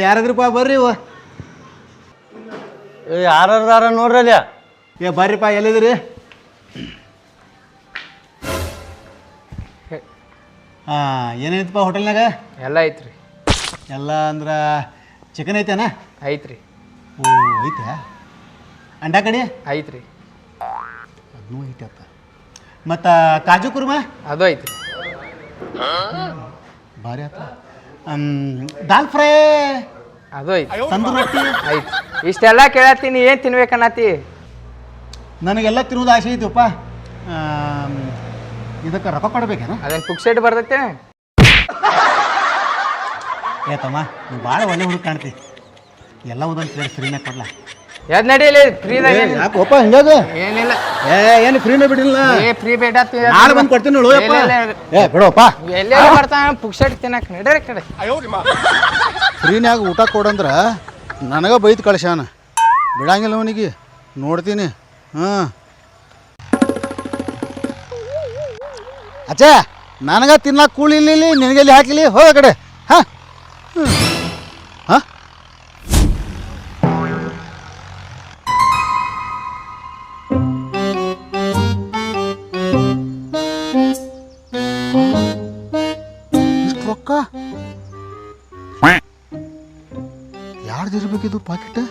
ಯಾರಾದ್ರಪ್ಪ ಬರ್ರಿ ಯಾರ ನೋಡ್ರಿ ಅಲ್ಲಿ. ಬರ್ರಿಪ್ಪ ಎಲ್ಲಿದ್ರಿ? ಏನೇನೈತಪ್ಪ ಹೋಟೆಲ್ನಾಗ? ಎಲ್ಲ ಐತ್ರಿ. ಎಲ್ಲ ಅಂದ್ರೆ ಚಿಕನ್ ಐತೆನಾ? ಐತ್ರಿ. ಓ ಐತೆ. ಅಂಡ ಕಡಿ ಐತ್ರಿ. ಅದನ್ನೂ ಐತೆ ಅಪ್ಪ. ಮತ್ತು ಕಾಜು ಕುರ್ಮಾ? ಅದು ಐತ್ರಿ. ಭಾರಿ ಆತ. ದಾಲ್ ಫ್ರೈ? ಅದು ಐತಿ. ತಂದೂರಿ ರೊಟ್ಟಿ ಐತಿ. ಇಷ್ಟೆಲ್ಲ ಕೇಳತ್ತೀನಿ, ಏನು ತಿನ್ಬೇಕನ್ನತಿ? ನನಗೆಲ್ಲ ತಿನ್ನೋದು ಆಸೆ ಐತಿವಪ್ಪ. ಇದಕ್ಕೆ ರೊಕ್ಕ ಕೊಡ್ಬೇಕೇನ? ಅದೇನು ಪುಕ್ಸೆಟ್ ಬರ್ತೈತೆ? ತಮ್ಮ ನೀವು ಭಾಳ ಒಳ್ಳೆ ಹುಡುಗ ಕಾಣ್ತಿ. ಎಲ್ಲ ಒಂದೊಂದು ಪ್ಲೇಟ್ ಫ್ರೀನಾಗ ಕೊಡ್ಲ? ಯಾವ್ದು ನಡೀಲಿ ಫ್ರೀದಾಗ? ಯಾಕಪ್ಪ ಹಿಂಗಾಗ? ಏನಿಲ್ಲ. ಏನು ಫ್ರೀನೇ ಬಿಡಿಲ್ಲ. ಫ್ರೀ ಬೇಡ. ನಾಳೆ ಬಂದು ಕೊಡ್ತೀನಿ ನೋಡು. ಬಿಡೋಪ್ಪ. ಎಲ್ಲೇ ಬರ್ತಾನ ಪುಕ್ಸೆಟ್ ತಿನ್ನಕ್ಕೆ ನಡೀರಿ ಕಡೆ. ಫ್ರೀನ್ಯಾಗ ಊಟ ಕೊಡಂದ್ರೆ ನನಗೆ ಬೈದು ಕಳ್ಸ್ಯಾನ. ಬಿಡಂಗಿಲ್ಲ ಅವನಿಗೆ. ನೋಡ್ತೀನಿ. ಹಾಂ ಅಚ್ಚಾ, ನನಗೆ ತಿನ್ನಕ್ಕೆ ಕೂಳಿಲ್ಲ, ನಿನಗೆಲ್ಲಿ ಹಾಕಿಲಿ? ಹೋಗ ಕಡೆ. ಹಾಂ ಹಾಂ ಇಷ್ಟು ರೊಕ್ಕ ಯಾರ್ದಿರ್ಬೇಕಿದು ಪಾಕೆಟ್?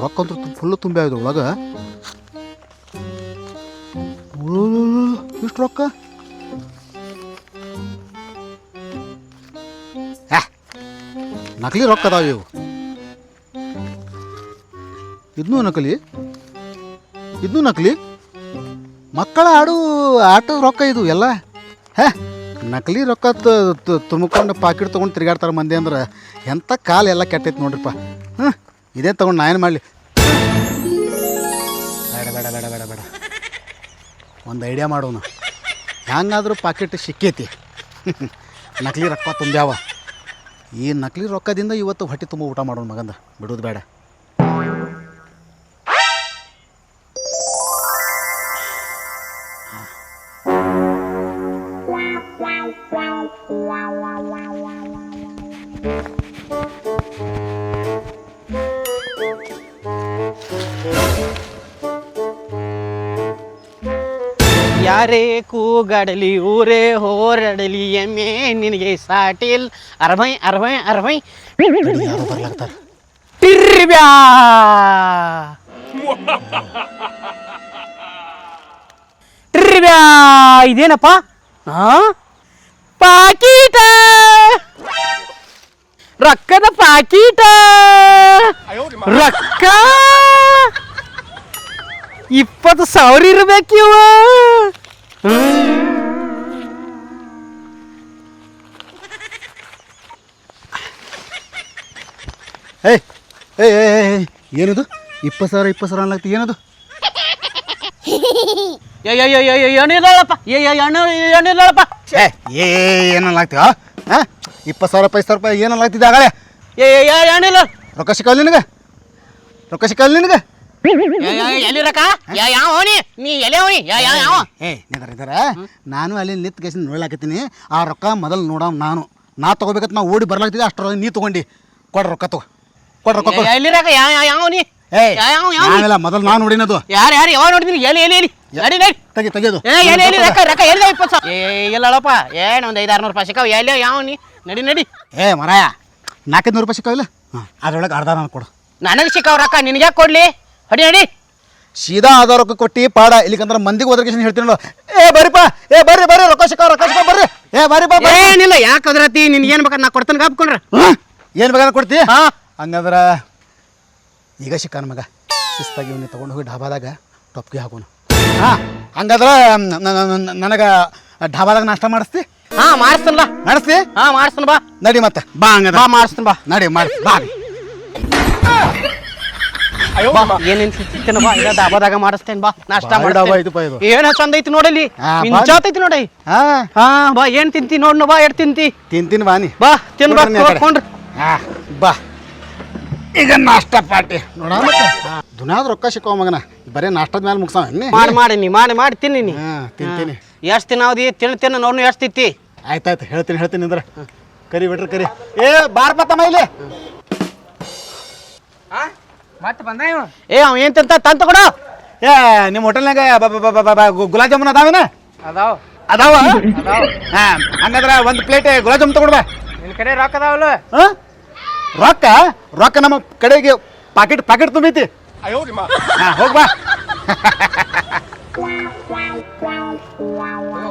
ರೊಕ್ಕ ಅಂತೂ ಫುಲ್ಲು ತುಂಬಿ ಆಗಿದೆ ಒಳಗೆ. ಇಷ್ಟು ರೊಕ್ಕ? ನಕಲಿ ರೊಕ್ಕ ಅದಾವ ಇವು. ಇದನ್ನೂ ನಕಲಿ, ಇದನ್ನೂ ನಕಲಿ. ಮಕ್ಕಳ ಆಟದ ರೊಕ್ಕ ಇದು ಎಲ್ಲ. ನಕಲಿ ರೊಕ್ಕ ತುಂಬಿಕೊಂಡು ಪಾಕೆಟ್ ತೊಗೊಂಡು ತಿರುಗಾಡ್ತಾರೆ ಮಂದಿ ಅಂದ್ರೆ ಎಂಥ ಕಾಲ ಎಲ್ಲ ಕೆಟ್ಟೈತೆ ನೋಡ್ರಿಪ್ಪ. ಇದೇ ತೊಗೊಂಡು ನಾ ಏನು ಮಾಡಲಿ? ಬೇಡ ಬೇಡ ಬೇಡ ಬೇಡ ಬೇಡ ಒಂದು ಐಡಿಯಾ ಮಾಡೋಣ. ಹ್ಯಾಂಗಾದ್ರೂ ಪಾಕೆಟ್ ಸಿಕ್ಕೈತಿ. ನಕಲಿ ರೊಕ್ಕ ತುಂಬ್ಯಾವ. ಈ ನಕಲಿ ರೊಕ್ಕದಿಂದ ಇವತ್ತು ಹೊಟ್ಟೆ ತುಂಬ ಊಟ ಮಾಡೋಣ ಮಗಂದ. ಬಿಡೋದು ಬೇಡ. ಯಾರೇ ಕೂಗಾಡಲಿ ಊರೇ ಹೋರಾಡಲಿ ಎಮ್ಮೆ ನಿನಗೆ ಸಾಟಿಲ್. ಅರವೈ ಅರವೈ ಅರವೈ ಯಾರು ಬರ್ಲಾಗ್ತಾರೆ. ಟಿರ್ಬ್ಯಾ ಟಿರ್ಬ್ಯಾ. ಇದೇನಪ್ಪ? ಪಾಕೀಟ, ರೊಕ್ಕದ ಪಾಕೀಟ. ರೊಕ್ಕ 20,000 ಇರ್ಬೇಕಿವ. ಏನದು 20,000 ಅನ್ಲಾಗ್ತಿ? ಏನದು? ಏನಿಲ್ಲಪ್ಪ, ಏನಿಲ್ಲಪ್ಪ. ಏನಲ್ಲಾಗ್ತೀವ? 20,000 ರೂಪಾಯಿ ಏನಲ್ಲಾಗ್ತಿದ್ದೆ ಆಗಲೇ? ಏನಿಲ್ಲ. ರೊಕ್ಕ ಸಿಕ್ಕಲ್ಲ ನಿನಗೆ? ರೊಕ್ಕ ಸಿಕ್ಕಲ್ಲ ನಿನಗೆ? ಎಲ್ಲಿ ರೊಕ್ಕ? ಯಾವನಿ ನೀ ಎಲೆ ಅವನಿ? ಯಾವ ನಿಂತರ ನಾನು ಅಲ್ಲಿ ನಿಂತು ಕೇಸಿನ ನೋಡ್ಲಾಕತ್ತೀನಿ. ಆ ರೊಕ್ಕ ಮೊದಲು ನೋಡ. ನಾ ತೊಗೋಬೇಕಂತ ನಾ ಓಡಿ ಬರ್ಲಾಗ್ತಿದ್ದೆ. ಅಷ್ಟರೊಳಗೆ ನೀ ತೊಗೊಂಡು ಕೊಡ್ರ ರೊಕ್ಕ. ಕೊಡ್ರ ರೊಕ್ಕ. ಎಲ್ಲಿ ರೊಕ್ಕ? ಯಾವನಿ? ಆಮೇಲೆ ಮೊದಲು ನಾನು ನೋಡಿನದು. ಯಾರು ಯಾವ ನೋಡಿದೀನಿ? ಎಲ್ಲಿ ತೆಗೆದು ರೊಕ್ಕ ಎಲ್ಲಿ? 20,000 ಎಲ್ಲಪ್ಪ. ಏನು ಒಂದು 500-600 ರೂಪಾಯಿ ಸಿಕ್ಕಾವ. ಎಲ್ಲಿ ಯಾವನಿ? ನಡಿ. ಮರಾಯ 400 ರೂಪಾಯಿ ಸಿಕ್ಕಾವಿಲ್ಲ? ಅದ್ರೊಳಗೆ ಅರ್ಧ ನಾನು ಕೊಡು. ನನಗೆ ಸಿಕ್ಕಾವ ರೊಕ್ಕ ನಿನಗೆ ಯಾಕೆ ಕೊಡ್ಲಿ? ನಡಿ. ಸೀದಾ ಆದ ರೊಕ್ಕ ಕೊಟ್ಟು ಪಾಡ ಇಲ್ಲಿಕಂದ್ರೆ ಮಂದಿಗೆ ಒದರ್ಕೇಶನ್ ಹೇಳ್ತೀನಿ ನೋಡು. ಏ ಬರ್ರಿಪ್ಪ, ಏ ಬರ್ರಿ ಬರ್ರಿ, ರೊಕ್ಕ ಸಿಕ್ಕ ಬರ್ರಿ. ಏ ಬರ್ರಿಪ್ಪ ಏನಿಲ್ಲ, ಯಾಕೆ ಅದ್ರತಿ ನಿನ್ ಏನ್ ಬೇಕಾದ್ರೆ ನಾ ಕೊಡ್ತೇನೆ ಗಾಪ್ಕೊಂಡ್ರ. ಏನು ಬೇಕಾದ್ರೆ ಕೊಡ್ತಿ? ಹಾ ಹಂಗಂದ್ರೆ ಈಗ ಸಿಕ್ಕಾನ ಮಗ, ಶಿಸ್ತಾಗಿ ಇವನ್ನ ತೊಗೊಂಡು ಹೋಗಿ ಢಾಬಾದಾಗ ಟೊಪ್ಗೆ ಹಾಕೋನು. ಹಾಂ ಹಂಗಾದ್ರೆ ನನಗೆ ಢಾಬಾದಾಗ ನಾಷ್ಟ ಮಾಡಿಸ್ತಿ? ಹಾ ಮಾಡಿಸ್ತೇನಲ್ಲ. ಮಾಡಿಸ್ತಿ? ಹಾ ಮಾಡಿಸ್ತೇನೆ ಬಾ. ನಡಿ ಮತ್ತೆ ಬಾ ಹಂಗಂದ್ರೆ. ಬಾ ಮಾಡಿಸ್ತೇನೆ ಬಾ. ನಡಿ ಮಾಡಿ ಬಾ. ಏನೇನ್ ತಿಂತೇನ ಬಾ, ಈಗ ಡಾಬಾದಾಗ ಮಾಡಿಸ್ತೇನೆ ಬಾ. ನಾಷ್ಟ ಭಾಳ ಡಾಬಾ ಐತಪ್ಪ ಇದು. ಏನ ಚಂದ ಐತಿ ನೋಡಲಿ, ಹಾ, ಮಿಂಚಾತೈತಿ ನೋಡಿ. ಹಾಂ ಹಾ ಬಾ, ಏನ್ ತಿಂತಿ ನೋಡ್ ಬಾ, ಎಟ್ ತಿಂತಿ ತಿಂತೀನಿ ಬಾ ನೀ. ಬಾ ತಿನ್ ಬಾ, ನೋಡ್ರಿ ಆ ಕಡೆ. ಹಾಕೊಂಡ್ರಿ. ಹಾಂ ಬಾ, ಈಗ ನಾಷ್ಟ ಪಾರ್ಟಿ ನೋಡ ಮತ್ತೆ. ದುನಿಯಾದ ರೊಕ್ಕ ಸಿಕ್ಕವ ಮಗನ, ಬರೀ ನಾಷ್ಟದ ಮೇಲೆ ಮುಗ್ಸಾವ ಮಾಡಿ ನೀ ಮಾಡಿ ತಿನ್ನಿ ನೀ. ಹಾಂ ತಿಂತೀನಿ. ಎಷ್ಟು ತಿನ್ನಾವ್ದಿ ತಿನ್ನ ನೋಡ್ನು ಎಷ್ಟು ತಿತ್ತಿ. ಆಯ್ತಾಯ್ತು ಹೇಳ್ತೀನಿ ಅಂದ್ರೆ ಕರಿ ಬಿಟ್ರಿ ಕರಿ. ಏ ಬಾರ್ಪ ತಮ್ಮ ಇಲ್ಲಿ. ಮತ್ತೆ ಬಂದ ಇವ ಏ ಅವ ಏನ್ ತಿಂತ ತಂತ ಕೊಡು. ಏ ನಿಮ್ಮ ಹೋಟೆಲ್ನಾಗ ಗುಲಾಬ್ ಜಾಮೂನ್ ಅದಾವೇನ? ಅದಾವ ಅದಾವ. ಹಾಂ ಹಂಗಂದ್ರೆ ಒಂದು ಪ್ಲೇಟ್ ಗುಲಾಬ್ ಜಾಮೂನ್ ತಗೊಡ್ಬಾ. ನಿನ್ ಕಡೆ ರೊಕ್ಕ ಅದಾವಲ್ಲ? ಹಾಂ ರೊಕ್ಕ ನಮ್ಮ ಕಡೆಗೆ ಪಾಕೆಟ್ ತುಂಬೈತಿ. ಹಾಂ ಹೋಗ್ಬಾ.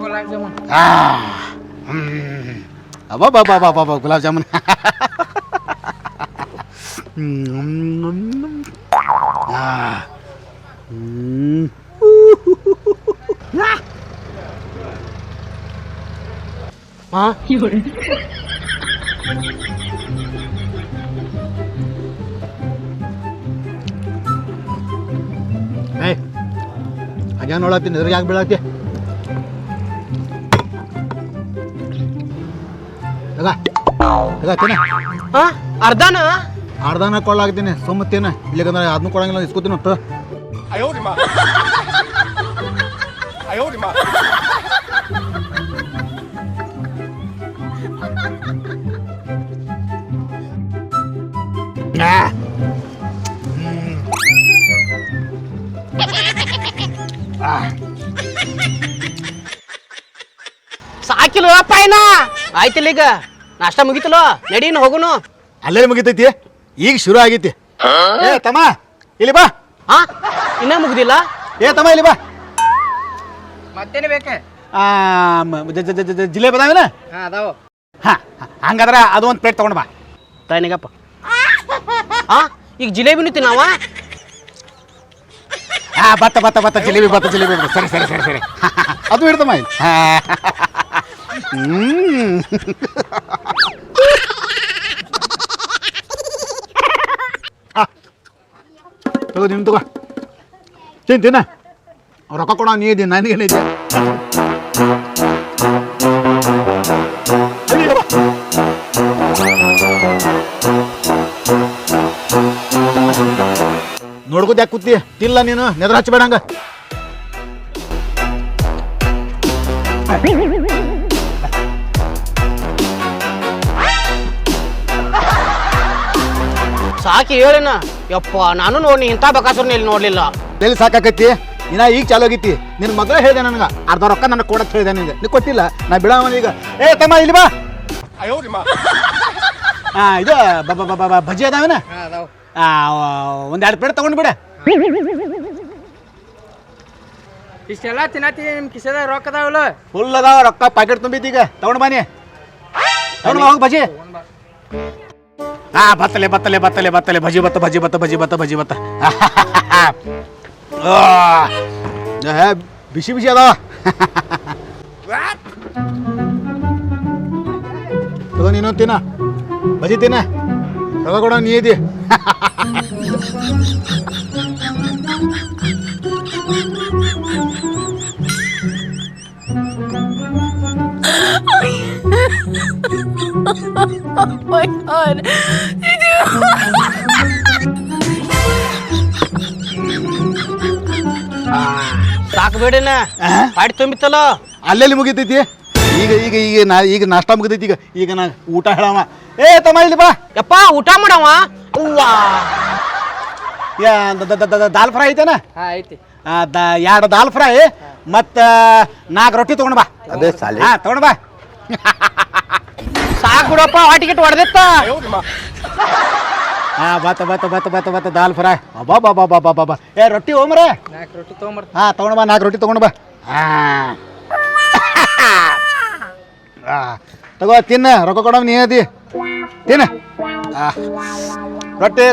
ಗುಲಾಬ್ ಜಾಮೂನ್ ಅಬ್ಬಾ ಗುಲಾಬ್ ಜಾಮೂನ್. ಹಾ ಏಯ್ ಹಾಗೆ ನೋಡತ್ತೀನಿ, ಎದುರಿಗೆ ಯಾಕೆ ಬೀಳತ್ತಿ? ತಿನ್ನ ಹಾ ಅರ್ಧನ ಅರ್ಧನ ಕೊಳ್ಳಾಗ್ತೀನಿ, ಸುಮ್ಮತ್ತೇನ ಇಲ್ಲಿಕಂದ್ರೆ ಅದನ್ನು ಕೊಡಂಗಿಲ್ಲ, ಇಸ್ಕೊತೀನಿ ಒಟ್ಟು. ಸಾಕಿಲ್ಲ ಅಪ್ಪ ಏನ ಆಯ್ತಿಲ್ಲ, ಈಗ ನಾಷ್ಟ ಮುಗಿತಲ್ಲ, ನಡೀನ್ ಹೋಗುನು. ಅಲ್ಲೇ ಮುಗಿತೈತಿ, ಈಗ ಶುರು ಆಗೈತಿ. ಏ ತಮ್ಮ ಇಲ್ಲಿ ಬಾ. ಹಾ ಇನ್ನ ಮುಗ್ದಿಲ್ಲ. ಏ ತಮ್ಮ ಇಲ್ಲಿ ಬಾ. ಮತ್ತೇನು ಬೇಕೆ? ಜಿಲೇಬಿ ಅದಾವೇನ? ಹಾ ಅದಾವ. ಹಾಂ ಹಂಗಾದ್ರೆ ಅದು ಒಂದು ಪ್ಲೇಟ್ ತೊಗೊಂಡು ಬಾ. ತಾಯಿನಿಗಪ್ಪ. ಹಾ ಈಗ ಜಿಲೇಬಿನೂ ತಿನ್ನಾವ. ಹಾಂ ಬತ್ತ ಜಿಲೇಬಿ ಸರಿ ಅದು ಹಿಡ್ದಮ್ಮ ಇಲ್ಲಿ. ತಗೋ ನಿಮ್ ತಗೋ ತಿನ್ನ. ರೊಕ್ಕ ಕೊಡೋ ನೀ ಇದ್ದೀನಿ, ನನಗೇನಿದೆ. ನೋಡ್ಕೋತ ಯಾಕೆ ಕೂತಿ? ತಿಲ್ಲ ನೀನು, ನೆದ್ರ ಹಚ್ಚಬೇಡಂಗ. ಸಾಕಿ ಹೇಳಿನ ಯಪ್ಪ, ನಾನು ನೋಡಿ ಇಂಥ ಬಕಾಸುರ್ನ ಇಲ್ಲಿ ನೋಡ್ಲಿಲ್ಲ. ಎಲ್ಲಿ ಸಾಕಾಕೈತಿ? ಇನ್ನ ಈಗ ಚಾಲು ಆಗೈತಿ. ನಿನ್ನ ಮೊದಲೇ ಹೇಳಿದೆ ನನಗೆ ಅರ್ಧ ರೊಕ್ಕ ನನಗೆ ಕೊಡಕ್ಕೆ ಹೇಳಿದೆ ನಿನಗೆ, ನೀ ಕೊಟ್ಟಿಲ್ಲ. ನಾ ಬಿಡವನ ಈಗ. ಏ ತಮ್ಮ ಇಲ್ಲಿ ಬಾ. ಹಾಂ ಇದು ಭಜಿ ಅದಾವೇನ? ಹಾ ಅದಾವ. ಒಂದೆರಡು ಪ್ಲೇಟ್ ತೊಗೊಂಡು ಬಿಡ. ಇಷ್ಟೆಲ್ಲ ತಿನ್ನತಿ, ನಿಮ್ ಕಿಸೆದಾಗ ರೊಕ್ಕ ಅದಾವಲ್ಲ? ಫುಲ್ ಅದಾವ ರೊಕ್ಕ, ಪ್ಯಾಕೆಟ್ ತುಂಬೈತಿ. ಈಗ ತಗೊಂಡು ಬಾನಿ, ತಗೊಂಡು ಹೋಗಿ ಭಜಿ. ಹಾಂ ಬತ್ತಲೆ ಭಜಿ ಬತ್ತ. ಬಿಸಿ ಅದಾವ. ತಗೋ ನೀನು ತಿನ್ನ, ಭಜಿ ತಿನ್ನ, ರೊಕ್ಕ ಕೊಡೋ ನೀ ಇದಿ. Oh my God. ಸಾಕು ಬೇಡನ ಪಾಡಿ ತುಂಬಿತ್ತಲ್ಲ. ಅಲ್ಲೆಲ್ಲಿ ಮುಗಿತೈತಿ? ಈಗ ನಾಷ್ಟ ಮುಗಿತೈತಿ. ಈಗ ನಾ ಊಟ ಹೇಳವ. ಏ ತಮ್ಮ ಇಲ್ಲಿ ಬಾ. ಯಪ್ಪ ಊಟ ಮಾಡವ. ಅವ್ವಾ ದಾಲ್ ಫ್ರೈ ಐತೇನ? ಹಾ ಐತಿ. 2 ದಾಲ್ ಫ್ರೈ ಮತ್ತು 4 ರೊಟ್ಟಿ ತೊಗೊಂಡು ಬಾ. ಅದೇ ಸಾಲಿ. ಹಾಂ ತೊಗೊಂಡು ಬಾ. ಸಾಕು ಬಿಡಪ್ಪ, ಟಿಕೆಟ್ ಹೊಡೆದಿತ್ತ. ಬತ್ತ ದಾಲ್ ಫ್ರೈ ಅಬ್ಬಾ ಏ ರೊಟ್ಟಿ ಹೋಮ್ರ 4 ರೊಟ್ಟಿ ತೊಗೊಂಬರ್ತೀನಿ. ಹಾಂ ತೊಗೊಂಡು ಬಾ 4 ರೊಟ್ಟಿ ತೊಗೊಂಡು ಬಾ ಹಾಂ ತಗೋ ತಿನ್ನ ರೊಕ್ಕ ಕೊಡವ್ ನೀ ಅದಿ ತಿನ್ನ ರೊಟ್ಟಿ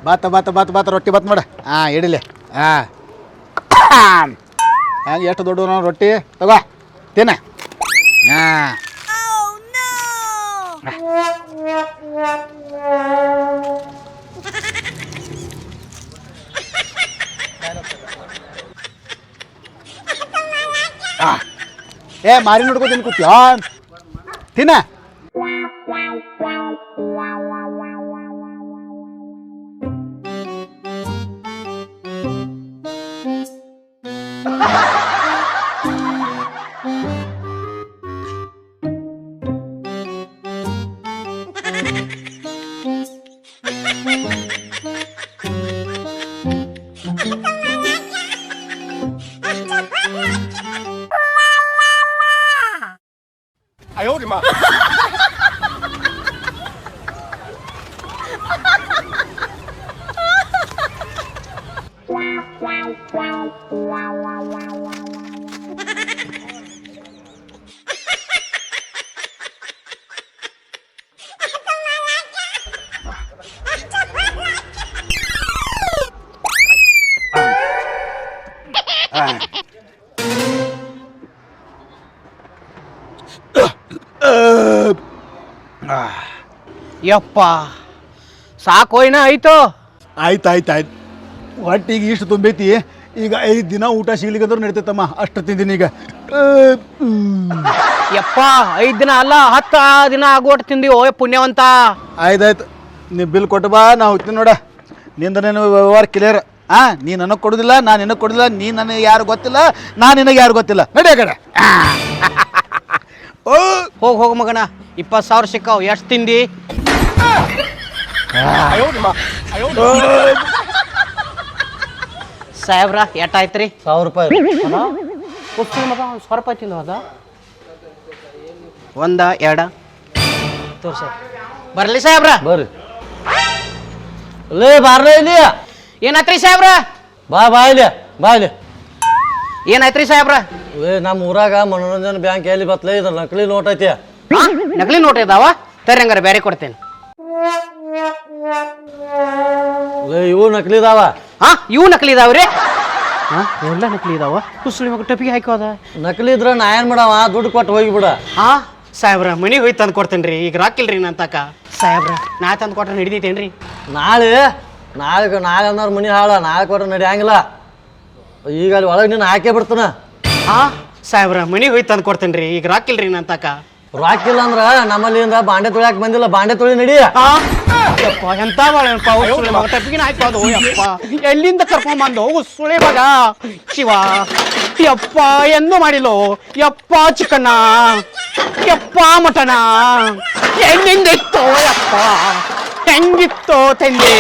ಬಾತ ರೊಟ್ಟಿ ಬಾತ್ ಮಾಡ ಹಾಂ ಇಡಲಿ ಹಾಂ ಹೆಂಗೆ ಎಷ್ಟು ದೊಡ್ಡ ನಾವು ರೊಟ್ಟಿ ತಗೋ ತಿನ್ನ ಹಾಂ ಏ ಮಾರಿ ನೋಡ್ಕೊ ತಿನ್ ಕೂತ್ಯೋ ತಿನ್ನ ಯಪ್ಪ ಸಾಕು ಇನ್ನ ಆಯ್ತು. ಆಯ್ತು ಹೊಟ್ಟಿಗೆ ಇಷ್ಟು ತುಂಬೈತಿ ಈಗ 5 ದಿನ ಊಟ ಸಿಗ್ಲಿಕ್ಕಂದ್ರೂ ನಡೀತೈತಮ್ಮ ಅಷ್ಟು ತಿಂದಿನಿ ಈಗ ಯಪ್ಪ 5 ದಿನ ಅಲ್ಲ 10 ದಿನ ಆಗೋಟ್ ತಿಂದಿ ಓ ಪುಣ್ಯವಂತ. ಆಯ್ತು ನೀ ಬಿಲ್ ಕೊಟ್ಟು ಬಾ ನಾ ಹೋಗ್ತೀನಿ ನೋಡ ನಿಂದನೇನು ವ್ಯವಹಾರ ಕ್ಲಿಯರ್ ನೀ ನನಗೆ ಕೊಡೋದಿಲ್ಲ ನಾನು ನಿನಗೆ ಕೊಡೋದಿಲ್ಲ ನೀ ನನಗೆ ಯಾರು ಗೊತ್ತಿಲ್ಲ ನಾನು ನಿನಗೆ ಯಾರು ಗೊತ್ತಿಲ್ಲ ನಡಿ ಕಡೆ ಹೋಗ್ ಮಗನ 20,000 ಸಿಕ್ಕಾವ್ ಎಷ್ಟು ತಿಂದಿ? ಸಾಹೇಬ್ರ ಎಷ್ಟಾಯ್ತ್ರಿ? 1,000 ರೂಪಾಯಿ. 100 ರೂಪಾಯಿ ತಿಂದು ಅದ 1 2 ತೋರ್ಸ ಬರ್ಲಿ ಸಾಹೇಬ್ರ. ಬರ್ರಿ ಲೇ ಬಾರ್ಲೇ ಇಲ್ಲಿ. ಏನಾಯ್ತ್ರಿ ಸಾಹೇಬ್ರ? ಬಾ ಇಲ್ಲಿ ಏನಾಯ್ತ್ರಿ ಸಾಹೇಬ್ರ? ಏ ನಮ್ಮ ಊರಾಗ ಮನೋರಂಜನ್ ಬ್ಯಾಂಕ್ ಎಲ್ಲಿ ಬತ್ಲೇ ಇದ್ರ ನಕಲಿ ನೋಟ್ ಐತಿ. ನಕಲಿ ನೋಟ್ ಇದಾವ ತರಿ ಹಂಗಾರ ಬೇರೆ ಕೊಡ್ತೇನೆ. ಇವು ನಕಲಿ ಇದಾವ. ಇವು ನಕಲಿ ಇದಾವ್ರಿ? ಎಲ್ಲ ನಕಲಿ ಇದಾವ. ಕುಸುಳಿ ಮಗ ಟಪಿಗೆ ಹಾಕೋದ ನಕಲಿ ಇದ್ರ ನಾ ಏನ್ ಮಾಡವ ದುಡ್ಡು ಕೊಟ್ಟು ಹೋಗಿಬಿಡ. ಸಾಹೇಬ್ರ ಮನಿಗೆ ಹೋಗಿ ತಂದು ಕೊಡ್ತೇನ್ರಿ. ಈಗ ರಾಕಿಲ್ರಿ ನನ್ನ ತಕ. ಸಾಹೇಬ್ರ ನಾ ತಂದು ಕೊಟ್ರೆ ನಡಿತೈತೇನ್ರಿ? ನಾಳೆ ಅನ್ನೋರು ಮನಿ ಹಾಳ ನಾಳೆ ಕೊಟ್ರೆ ನಡಿಯಂಗಿಲ್ಲ. ಈಗ ಅಲ್ಲಿ ಒಳಗೆ ನೀನು ಹಾಕೇ ಬಿಡ್ತಾನ. ಸಾಹೇಬ್ರ ಮನಿಗೆ ಹೋಗಿ ತಂದು ಕೊಡ್ತೇನ್ರಿ. ಈಗ ರಾಕಿಲ್ರಿ ನನ್ನ ತಕ. ರಾಕಿಲ್ಲ ಅಂದ್ರ ನಮ್ಮಲ್ಲಿಂದ ಬಾಂಡೆ ತೊಳ್ಯಾಕ ಬಂದಿಲ್ಲ. ಬಾಂಡೆ ತೊಳಿ ನಡಿ. ಯಪ್ಪ ಎಂತ ಬಾಳೆಪ್ಪ ಉಸುಳಿ ಮಗ ಟಪಿಗಿನ ಹಾಕೋದು. ಯಪ್ಪ ಎಲ್ಲಿಂದ ಕರ್ಕೊಂಬಂದು ಉಸುಳಿ ಮಗ ಶಿವ. ಯಪ್ಪ ಎಂದು ಮಾಡಿಲ್ಲೋ ಯಪ್ಪ ಚಿಕನ್ನ ಯಪ್ಪ ಮಟನ ಎಲ್ಲಿಂದ ಇತ್ತೋ ಯಪ್ಪ ಹೆಂಗಿತ್ತೋ ತಂದೆ